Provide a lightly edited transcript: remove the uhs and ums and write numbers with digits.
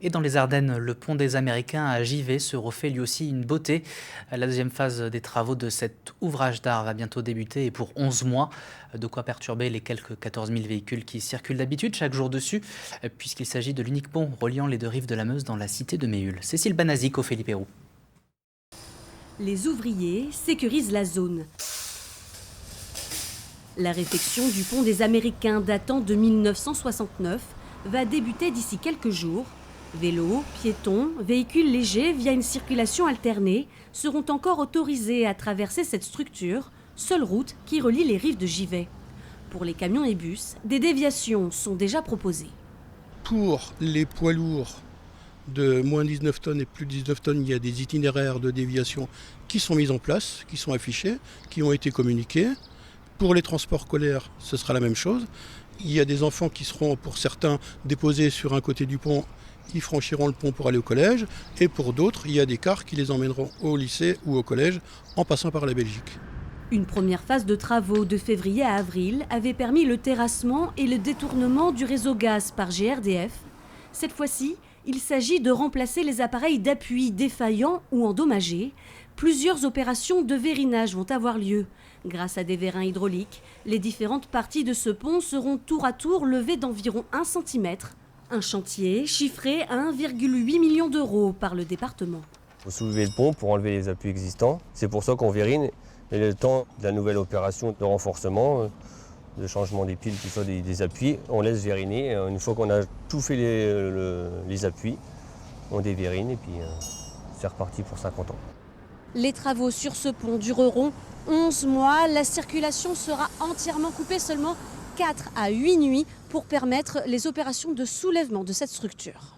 Et dans les Ardennes, le pont des Américains à Givet se refait lui aussi une beauté. La deuxième phase des travaux de cet ouvrage d'art va bientôt débuter et pour 11 mois. De quoi perturber les quelques 14 000 véhicules qui circulent d'habitude chaque jour dessus, puisqu'il s'agit de l'unique pont reliant les deux rives de la Meuse dans la cité de Méhul. Cécile Banazic, Ophélie Perroux. Les ouvriers sécurisent la zone. La réfection du pont des Américains datant de 1969 va débuter d'ici quelques jours. Vélos, piétons, véhicules légers via une circulation alternée seront encore autorisés à traverser cette structure, seule route qui relie les rives de Givet. Pour les camions et bus, des déviations sont déjà proposées. Pour les poids lourds de moins 19 tonnes et plus de 19 tonnes, il y a des itinéraires de déviation qui sont mis en place, qui sont affichés, qui ont été communiqués. Pour les transports scolaires, ce sera la même chose. Il y a des enfants qui seront, pour certains, déposés sur un côté du pont. Ils franchiront le pont pour aller au collège. Et pour d'autres, il y a des cars qui les emmèneront au lycée ou au collège en passant par la Belgique. Une première phase de travaux de février à avril avait permis le terrassement et le détournement du réseau gaz par GRDF. Cette fois-ci, il s'agit de remplacer les appareils d'appui défaillants ou endommagés. Plusieurs opérations de vérinage vont avoir lieu. Grâce à des vérins hydrauliques, les différentes parties de ce pont seront tour à tour levées d'environ 1 cm. Un chantier chiffré à 1,8 million d'euros par le département. Il faut soulever le pont pour enlever les appuis existants. C'est pour ça qu'on vérine. Et le temps de la nouvelle opération de renforcement, de changement des piles, tout ça, des appuis, on laisse vériner. Une fois qu'on a tout fait les appuis, on dévérine et puis c'est reparti pour 50 ans. Les travaux sur ce pont dureront 11 mois. La circulation sera entièrement coupée seulement 4 à 8 nuits pour permettre les opérations de soulèvement de cette structure.